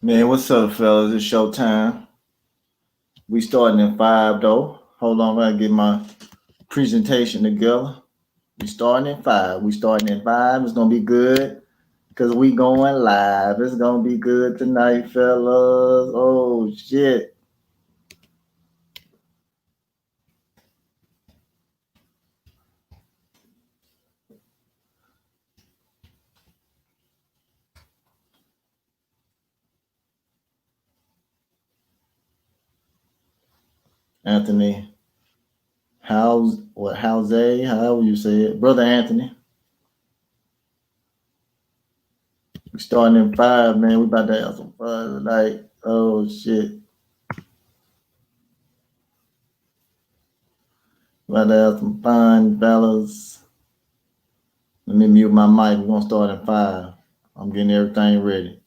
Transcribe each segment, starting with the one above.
Man, what's up, fellas? It's showtime. We starting in 5 though. Hold on, I gotta get my presentation together. We starting in 5. We starting in 5. It's gonna be good because we going live. It's gonna be good tonight, fellas. Oh shit. Anthony, however you say it. Brother Anthony. We starting in 5, man. We about to have some fun tonight. Oh shit. About to have some fun, fellas. Let me mute my mic. We're gonna start in 5. I'm getting everything ready.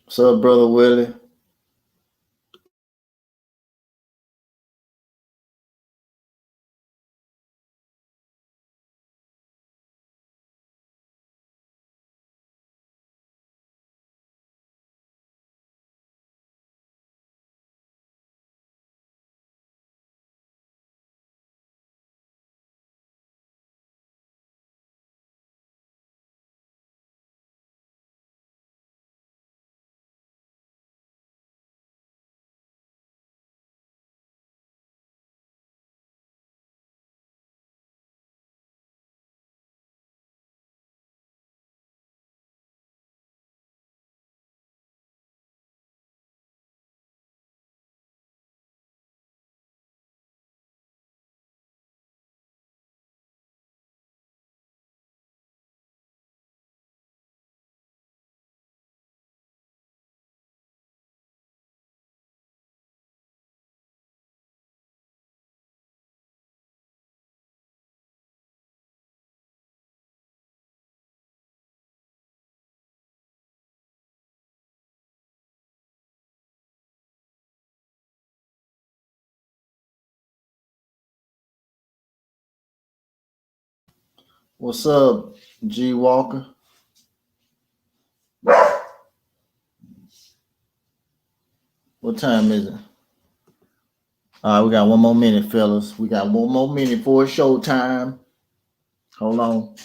What's up, brother Willie? What's up, G Walker? What time is it? All right, we got one more minute, fellas. We got one more minute for show time. Hold on.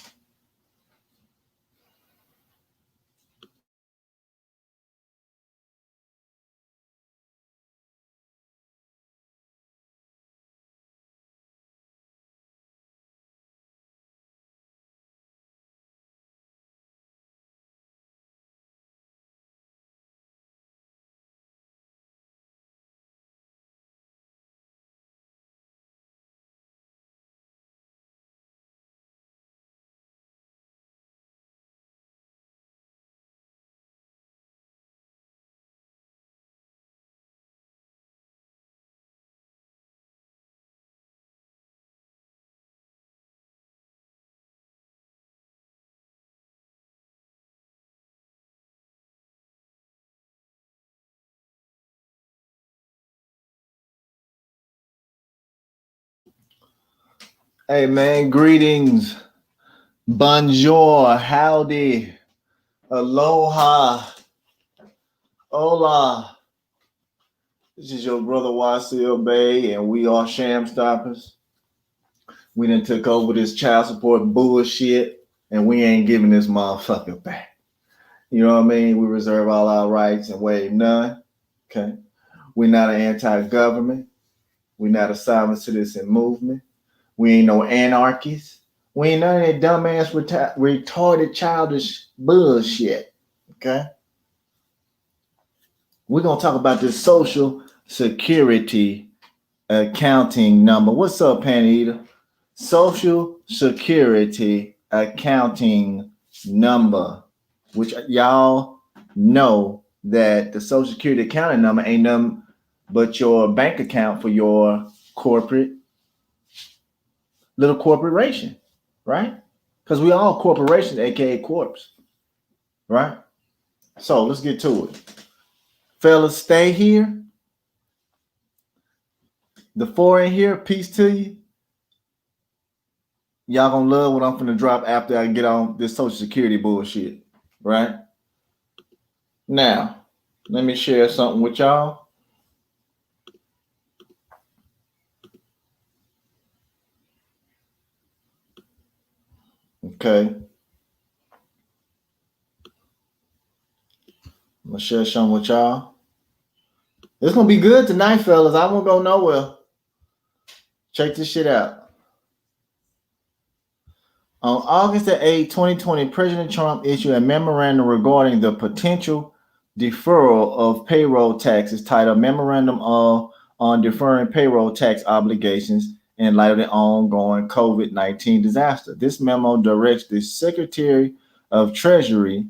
Hey, man, greetings. Bonjour, howdy, aloha, hola. This is your brother YCL Bay, and we are Shamstoppers. We done took over this child support bullshit, and we ain't giving this motherfucker back. You know what I mean? We reserve all our rights and waive none. Okay. We're not an anti-government. We're not a silent citizen movement. We ain't no anarchists. We ain't none of that dumbass, retarded, childish bullshit. Okay. We're gonna talk about this social security accounting number. What's up, Panny Eater? Social Security accounting number, which y'all know that the Social Security accounting number ain't nothing but your bank account for your little corporation, right? Because we all corporations, aka corps, right? So let's get to it. Fellas, stay here. The four in here, peace to you. Y'all gonna love what I'm finna drop after I get on this Social Security bullshit, right? Now, let me share something with y'all. Okay. I'm gonna share something with y'all. It's gonna be good tonight, fellas. I won't go nowhere. Check this shit out. On August the 8th, 2020, President Trump issued a memorandum regarding the potential deferral of payroll taxes, titled Memorandum on Deferring Payroll Tax Obligations in light of the ongoing COVID-19 disaster. This memo directs the Secretary of Treasury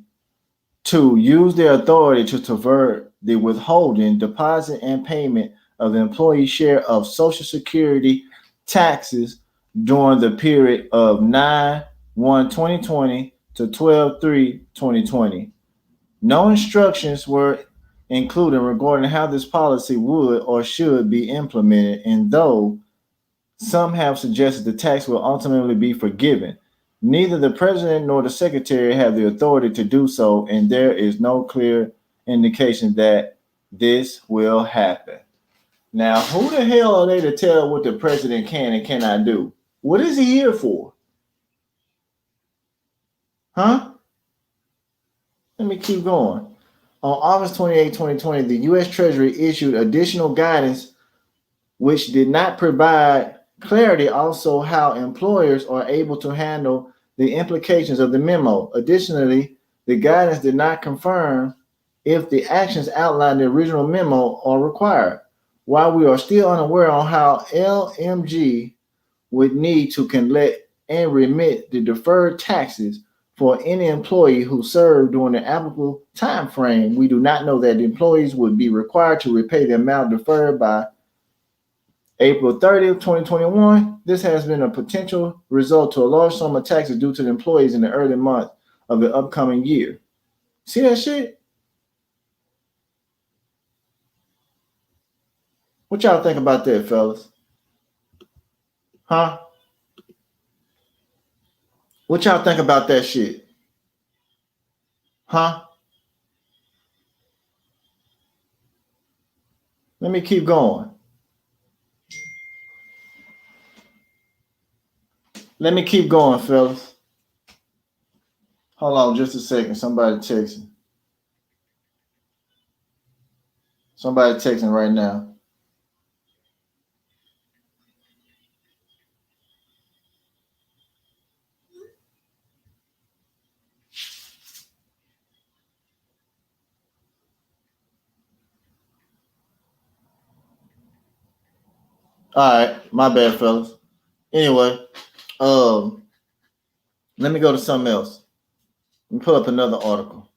to use their authority to divert the withholding, deposit, and payment of the employee share of Social Security taxes during the period of 9/1/2020 to 12/3/2020. No instructions were included regarding how this policy would or should be implemented, and though some have suggested the tax will ultimately be forgiven, neither the president nor the secretary have the authority to do so, and there is no clear indication that this will happen. Now, who the hell are they to tell what the president can and cannot do? What is he here for? Huh? Let me keep going. On August 28, 2020, the U.S. Treasury issued additional guidance which did not provide clarity also how employers are able to handle the implications of the memo. Additionally, the guidance did not confirm if the actions outlined in the original memo are required. While we are still unaware on how LMG would need to collect and remit the deferred taxes for any employee who served during the applicable time frame, we do not know that the employees would be required to repay the amount deferred by April 30th, 2021. This has been a potential result to a large sum of taxes due to the employees in the early months of the upcoming year. See that shit? What y'all think about that, fellas? Huh? What y'all think about that shit? Huh? Let me keep going. Let me keep going, fellas. Hold on just a second. Somebody texting. Somebody texting right now. All right, my bad, fellas. Anyway, let me go to something else. Let me pull up another article.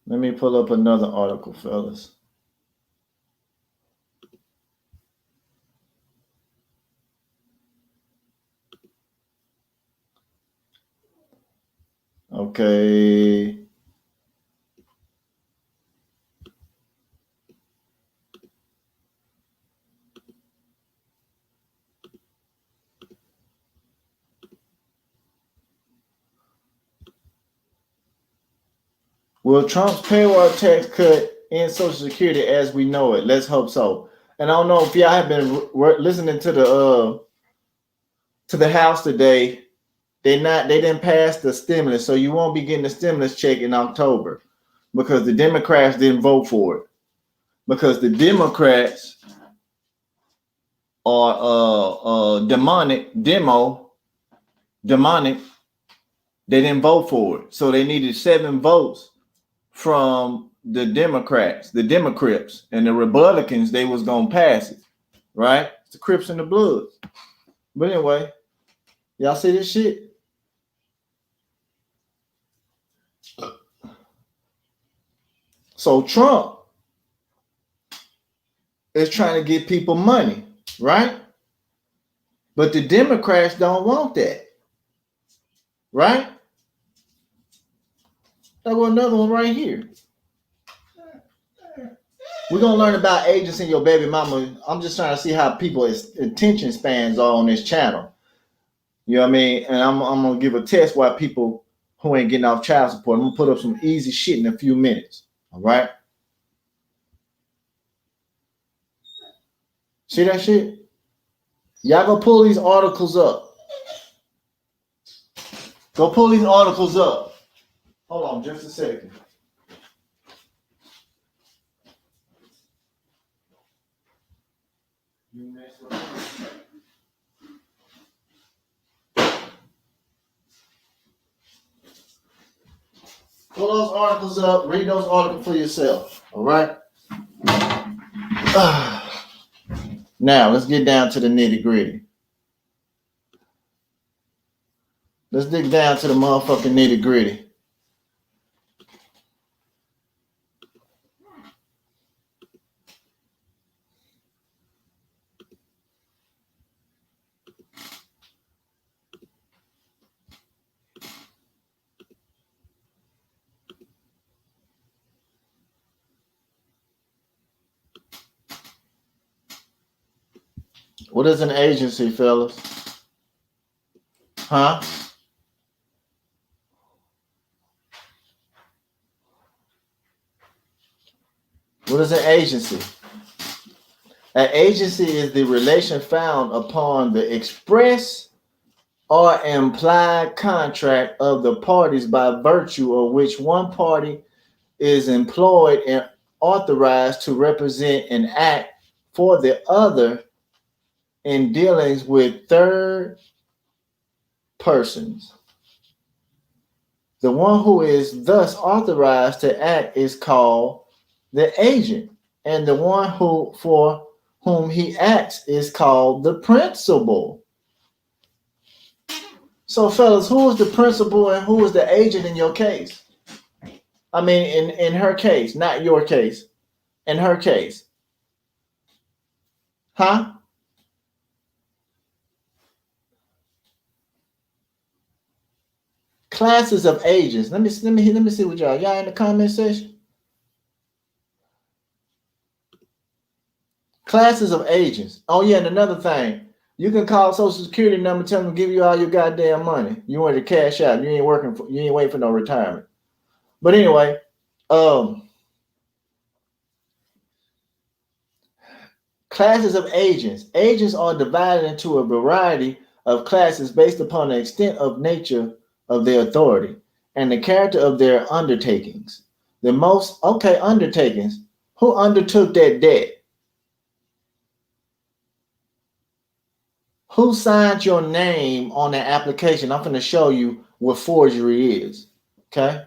Let me pull up another article, fellas. Okay. Will Trump's payroll tax cut end Social Security as we know it? Let's hope so. And I don't know if y'all have been listening to the House today. They didn't pass the stimulus, so you won't be getting the stimulus check in October because the Democrats didn't vote for it. Because the Democrats are demonic. They didn't vote for it, so they needed 7 votes from the Democrats, and the Republicans, they was gonna pass it, right? It's the Crips and the Bloods. But anyway, y'all see this shit? So Trump is trying to get people money, right? But the Democrats don't want that, right? I got another one right here. We're gonna learn about agents and your baby mama. I'm just trying to see how people's attention spans are on this channel. You know what I mean? And I'm gonna give a test why people who ain't getting off child support. I'm gonna put up some easy shit in a few minutes. All right. See that shit? Y'all go pull these articles up. Go pull these articles up. Hold on just a second. Pull those articles up. Read those articles for yourself. All right. Now let's get down to the nitty gritty. Let's dig down to the motherfucking nitty gritty. What is an agency, fellas? Huh? What is an agency? An agency is the relation found upon the express or implied contract of the parties by virtue of which one party is employed and authorized to represent and act for the other in dealings with third persons. The one who is thus authorized to act is called the agent, and the one who for whom he acts is called the principal. So, fellas, who is the principal and who is the agent in your case? I mean, in her case, not your case. In her case. Huh? Classes of agents. Let me see what y'all in the comment section. Classes of agents. Oh yeah, and another thing, you can call Social Security number, tell them to give you all your goddamn money. You want to cash out. You ain't waiting for no retirement. But anyway, classes of agents. Agents are divided into a variety of classes based upon the extent of nature of their authority and the character of their undertakings. Undertakings. Who undertook that debt? Who signed your name on that application? I'm going to show you what forgery is. Okay.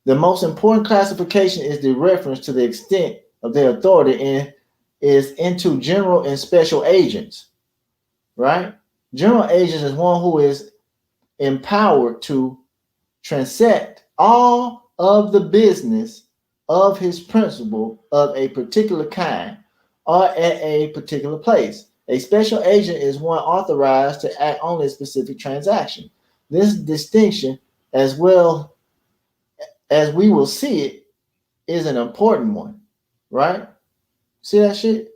The most important classification is the reference to the extent of their authority and is into general and special agents. Right? General agents is one who is empowered to transact all of the business of his principal of a particular kind or at a particular place. A special agent is one authorized to act on a specific transaction. This distinction, as well as we will see it, is an important one, right? See that shit?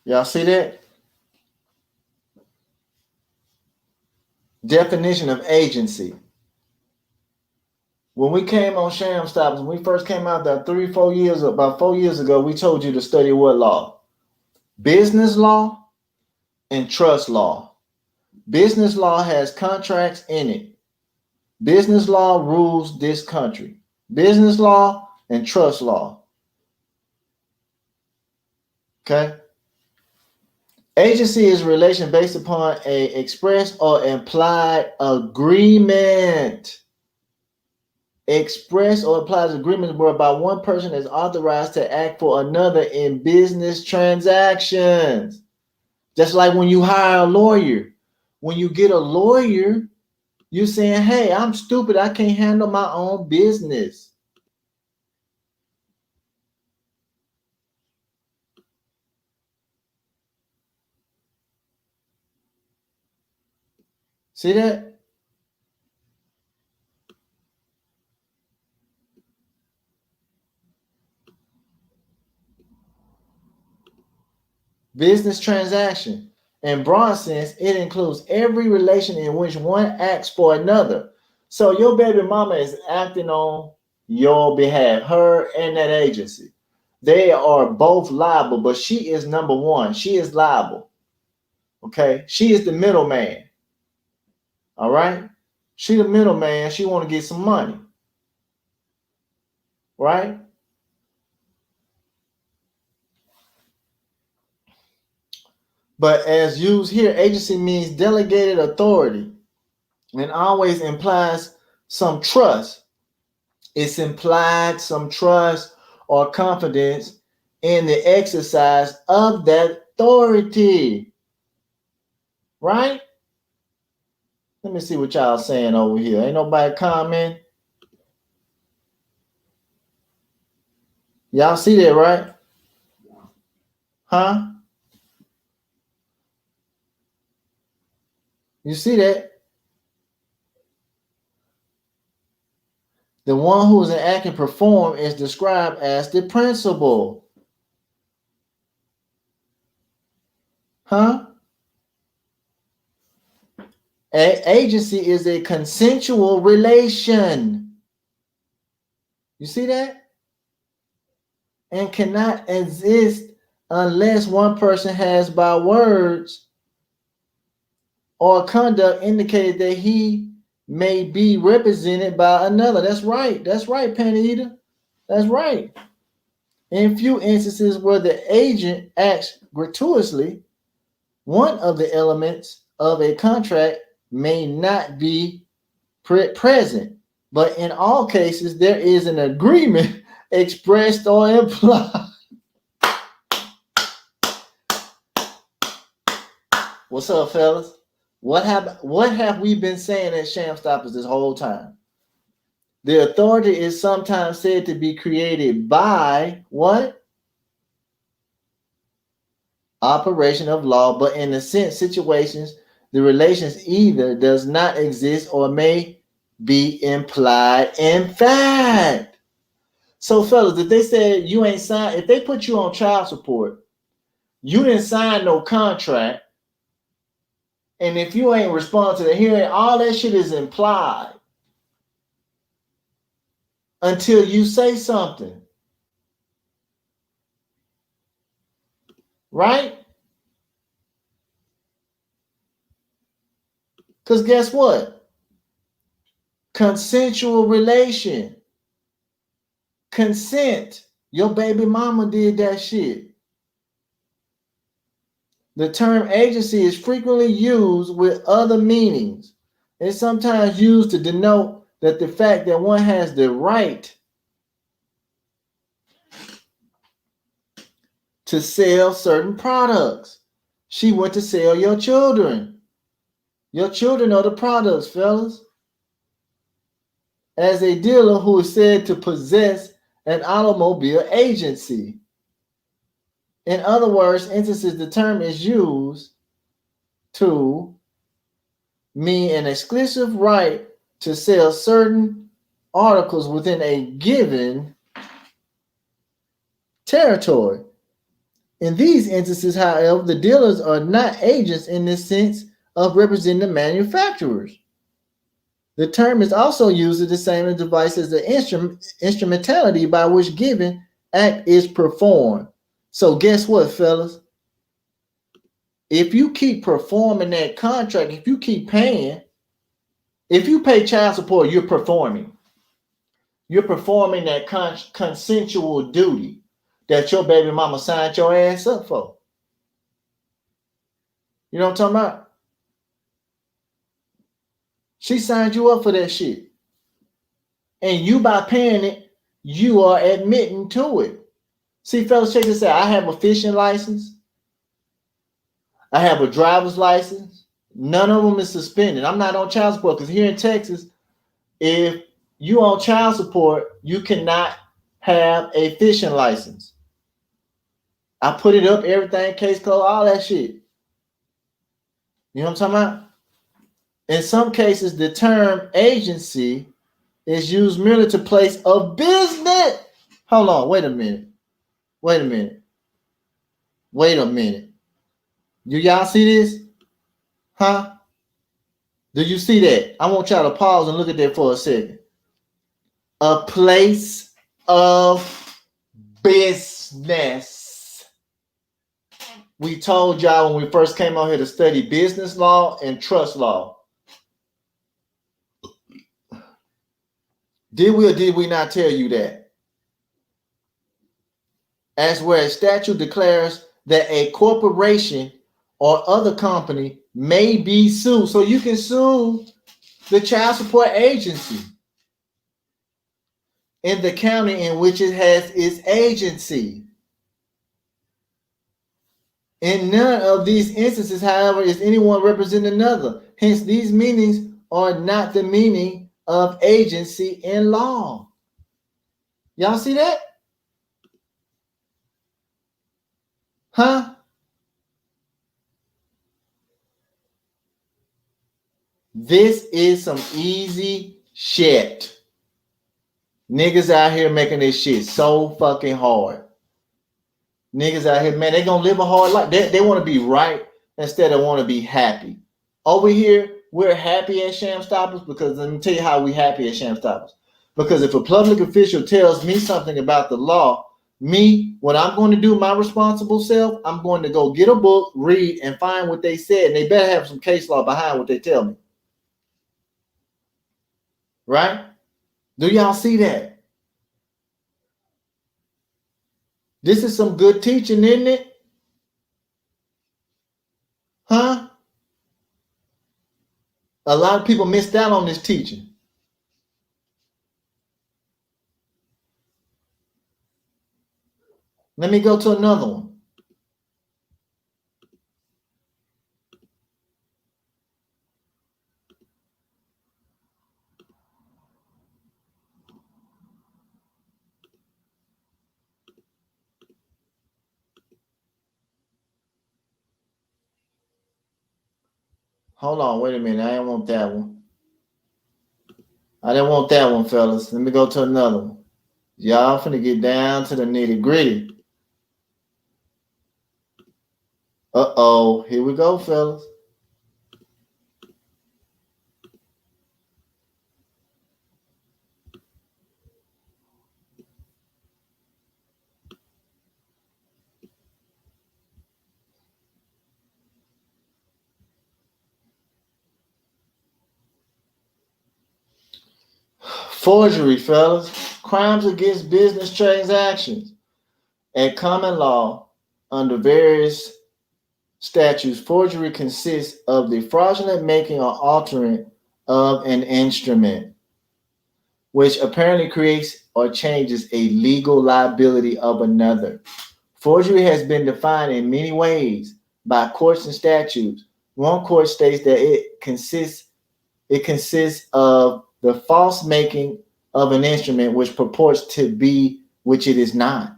Y'all see that? Definition of agency. When we came on Shamstoppers, when we first came out there about 4 years ago, we told you to study what law? Business law and trust law. Business law has contracts in it. Business law rules this country. Business law and trust law. Okay? Agency is a relation based upon a express or implied agreement. Express or implies agreements whereby one person is authorized to act for another in business transactions. Just like when you hire a lawyer. When you get a lawyer, you're saying, hey, I'm stupid. I can't handle my own business. See that? Business transaction. In broad sense, it includes every relation in which one acts for another. So your baby mama is acting on your behalf, her and that agency. They are both liable, but she is number one. She is liable. Okay? She is the middleman. All right? She the middleman. She want to get some money. Right? But as used here, agency means delegated authority and always implies some trust. It's implied some trust or confidence in the exercise of that authority. Right? Let me see what y'all saying over here. Ain't nobody comment? Y'all see that, right? Huh? You see that? The one who is an act and perform is described as the principal. Huh? Agency is a consensual relation. You see that? And cannot exist unless one person has by words or conduct indicated that he may be represented by another. That's right. That's right, Penny Eater. That's right. In few instances where the agent acts gratuitously, one of the elements of a contract may not be present, but in all cases, there is an agreement expressed or implied. What's up, fellas? What have we been saying at Shamstoppers this whole time? The authority is sometimes said to be created by what? Operation of law, but in a sense, situations, the relations either does not exist or may be implied in fact. So, fellas, if they said you ain't signed, if they put you on child support, you didn't sign no contract, and if you ain't respond to the hearing, all that shit is implied until you say something. Right? Because guess what? Consensual relation. Consent. Your baby mama did that shit. The term agency is frequently used with other meanings. It's sometimes used to denote that the fact that one has the right to sell certain products. She went to sell your children. Your children are the products, fellas. As a dealer who is said to possess an automobile agency. In other words, instances, the term is used to mean an exclusive right to sell certain articles within a given territory. In these instances, however, the dealers are not agents in the sense of representing the manufacturers. The term is also used as the same as device as the instrumentality by which given act is performed. So guess what, fellas? If you keep performing that contract, if you keep paying, if you pay child support, you're performing. You're performing that consensual duty that your baby mama signed your ass up for. You know what I'm talking about? She signed you up for that shit. And you, by paying it, you are admitting to it. See, fellas, check this out. I have a fishing license. I have a driver's license. None of them is suspended. I'm not on child support because here in Texas, if you on child support, you cannot have a fishing license. I put it up, everything, case closed, all that shit. You know what I'm talking about? In some cases, the term agency is used merely to place a business. Hold on, wait a minute. Do y'all see this? Huh? Do you see that? I want y'all to pause and look at that for a second. A place of business. We told y'all when we first came out here to study business law and trust law. Did we or did we not tell you that? As where a statute declares that a corporation or other company may be sued. So you can sue the child support agency in the county in which it has its agency. In none of these instances, however, is anyone representing another. Hence, these meanings are not the meaning of agency in law. Y'all see that? Huh? This is some easy shit. Niggas out here making this shit so fucking hard. Niggas out here, man, they gonna live a hard life. They want to be right instead of want to be happy. Over here, we're happy at Shamstoppers because let me tell you how we happy at Shamstoppers. Because if a public official tells me something about the law, me, what I'm going to do, my responsible self, I'm going to go get a book, read, and find what they said. And they better have some case law behind what they tell me. Right? Do y'all see that? This is some good teaching, isn't it? Huh? A lot of people missed out on this teaching. Let me go to another one. Hold on, wait a minute. I didn't want that one. I didn't want that one, fellas. Let me go to another one. Y'all finna get down to the nitty gritty. Uh-oh. Here we go, fellas. Forgery, fellas. Crimes against business transactions. At common law, under various statutes, forgery consists of the fraudulent making or altering of an instrument, which apparently creates or changes a legal liability of another. Forgery has been defined in many ways by courts and statutes. One court states that it consists of the false making of an instrument which purports to be which it is not.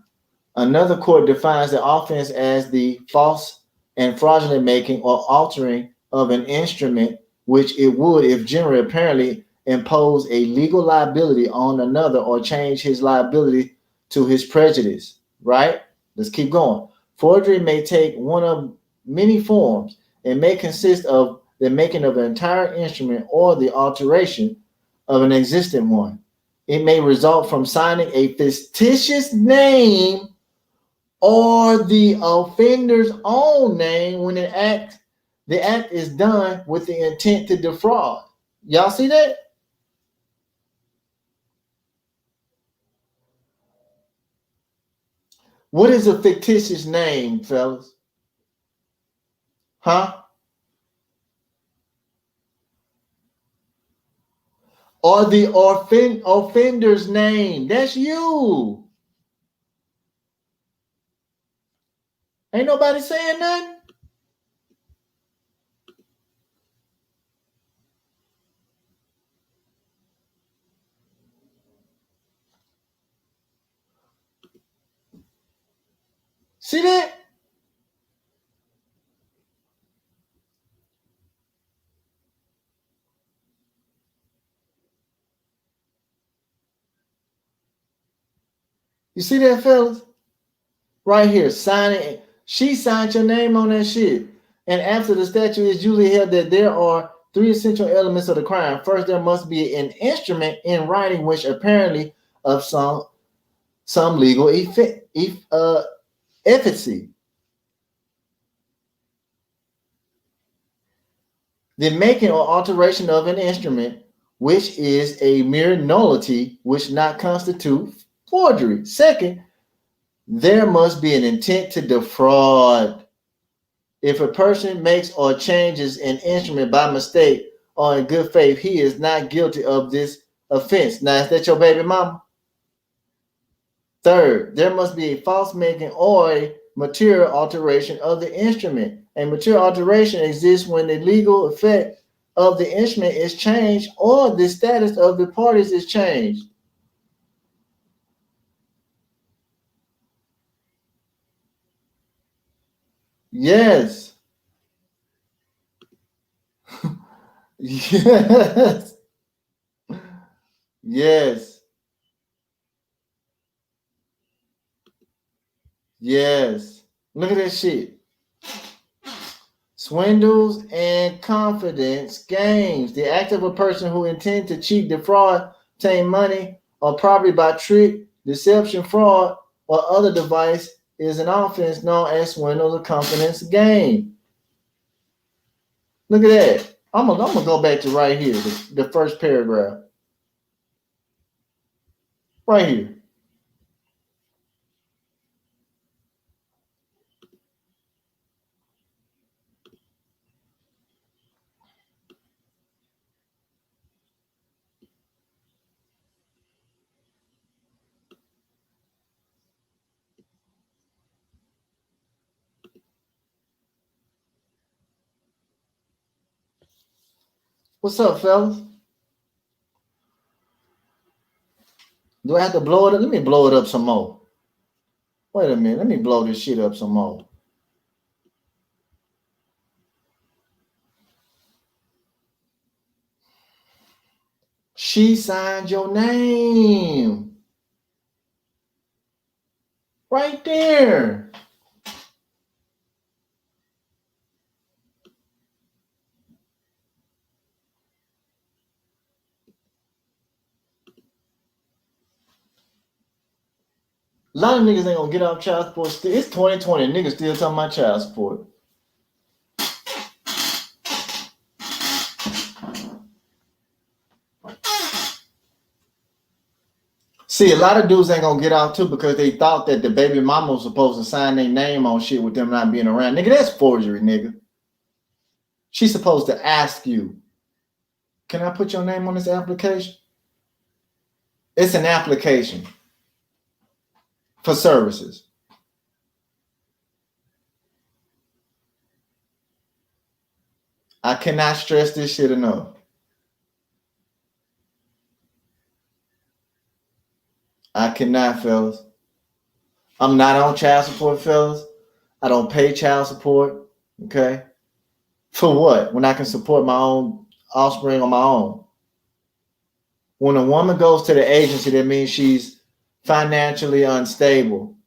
Another court defines the offense as the false and fraudulent making or altering of an instrument which it would, if generally apparently, impose a legal liability on another or change his liability to his prejudice. Right? Let's keep going. Forgery may take one of many forms and may consist of the making of an entire instrument or the alteration of an existing one. It may result from signing a fictitious name or the offender's own name when the act is done with the intent to defraud. Y'all see that? What is a fictitious name, fellas? Huh? Or the offender's name. That's you. Ain't nobody saying nothing. See that? You see that, fellas? Right here, sign it. She signed your name on that shit. And after the statute is usually held that there are three essential elements of the crime. First, there must be an instrument in writing which apparently of some legal efficacy. The making or alteration of an instrument which is a mere nullity which not constitute forgery. Second, there must be an intent to defraud. If a person makes or changes an instrument by mistake or in good faith, he is not guilty of this offense. Now, is that your baby mama? Third, there must be a false making or a material alteration of the instrument. A material alteration exists when the legal effect of the instrument is changed or the status of the parties is changed. Yes. Yes. Yes. Yes. Look at that shit. Swindles and confidence games. The act of a person who intends to cheat, defraud, obtain money or property by trick, deception, fraud, or other device is an offense known as swindles or confidence game. Look at that. I'm gonna go back to right here, the first paragraph. Right here. What's up, fellas? Do I have to blow it up? Let me blow it up some more. Wait a minute. Let me blow this shit up some more. She signed your name. Right there. A lot of niggas ain't gonna get off child support. It's 2020. Niggas still talking about child support. See, a lot of dudes ain't gonna get off too because they thought that the baby mama was supposed to sign their name on shit with them not being around. Nigga, that's forgery, nigga. She's supposed to ask you, can I put your name on this application? It's an application for services. I cannot stress this shit enough. I cannot, fellas. I'm not on child support, fellas. I don't pay child support. Okay. For what? When I can support my own offspring on my own. When a woman goes to the agency, that means she's financially unstable.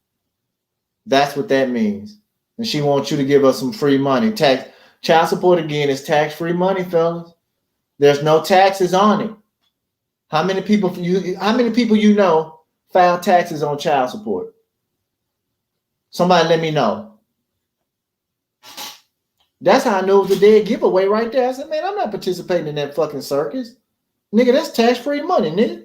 That's what that means. And she wants you to give her some free money. Child support again is tax-free money, fellas. There's no taxes on it. How many people you know file taxes on child support? Somebody let me know. That's how I know it was a dead giveaway right there. I said, man, I'm not participating in that fucking circus. Nigga, that's tax-free money, nigga.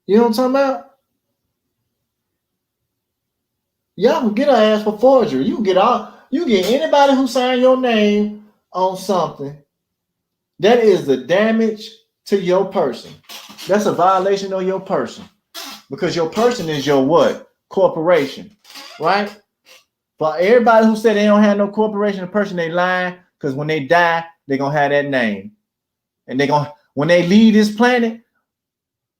You know what I'm talking about? Y'all can get her ass for forgery. You get anybody who signed your name on something. That is the damage to your person. That's a violation of your person. Because your person is your what? Corporation. Right? For everybody who said they don't have no corporation or person, they lying. Because when they die, they're going to have that name. And when they leave this planet,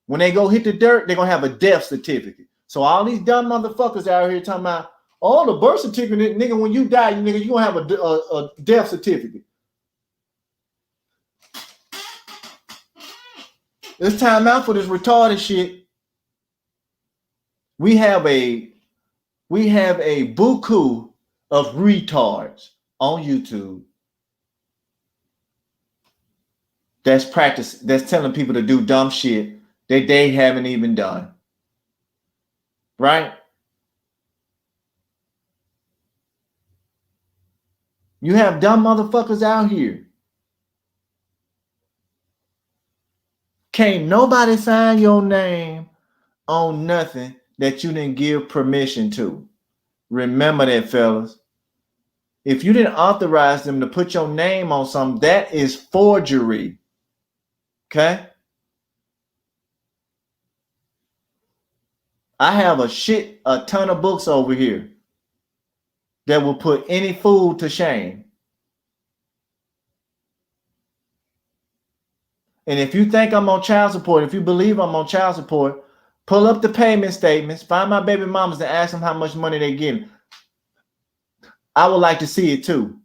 when they go hit the dirt, they're going to have a death certificate. So all these dumb motherfuckers out here talking about, oh, the birth certificate, nigga, when you die, you're going to have a death certificate. It's time out for this retarded shit. We have a buku of retards on YouTube that's telling people to do dumb shit that they haven't even done. Right? You have dumb motherfuckers out here. Can't nobody sign your name on nothing that you didn't give permission to. Remember that, fellas. If you didn't authorize them to put your name on something, that is forgery. Okay? I have a ton of books over here that will put any fool to shame. And if you think I'm on child support, if you believe I'm on child support, pull up the payment statements, find my baby mamas and ask them how much money they're getting. I would like to see it too.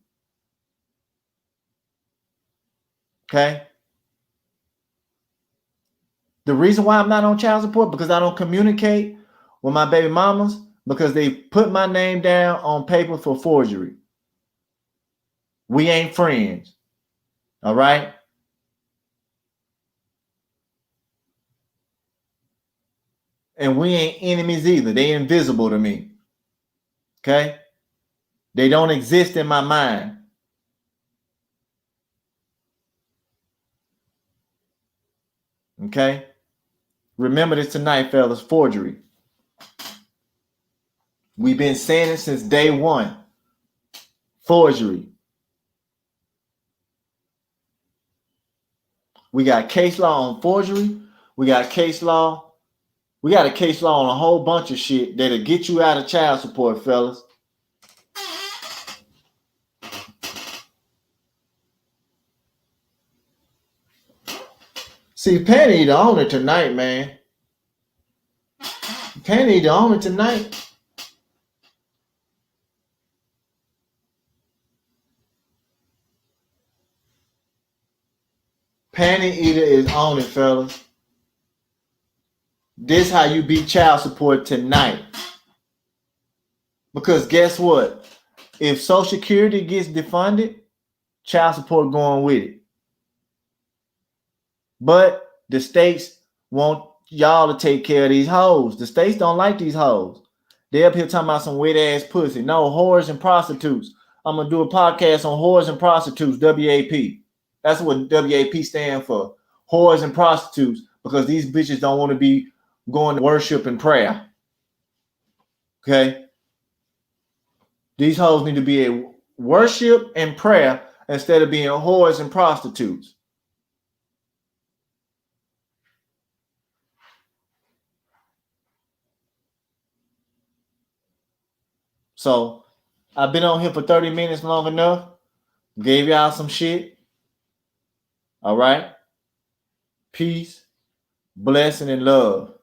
Okay? The reason why I'm not on child support, because I don't communicate with my baby mamas, because they put my name down on paper for forgery. We ain't friends. All right? And we ain't enemies either. They invisible to me. Okay? They don't exist in my mind. Okay? Remember this tonight, fellas. Forgery. We've been saying it since day one. Forgery. We got case law on forgery. We got case law. We got a case law on a whole bunch of shit that'll get you out of child support, fellas. See, Penny need to own it tonight, man. Penny need to own it tonight. Penny Eater is on it, fellas. This how you beat child support tonight. Because guess what? If Social Security gets defunded, child support going with it. But the states want y'all to take care of these hoes. The states don't like these hoes. They up here talking about some wet ass pussy. No, whores and prostitutes. I'm going to do a podcast on whores and prostitutes, WAP. That's what WAP stand for. Whores and prostitutes. Because these bitches don't want to be going to worship and prayer. Okay? These hoes need to be a worship and prayer instead of being whores and prostitutes. So, I've been on here for 30 minutes long enough. Gave y'all some shit. All right? Peace, blessing, and love.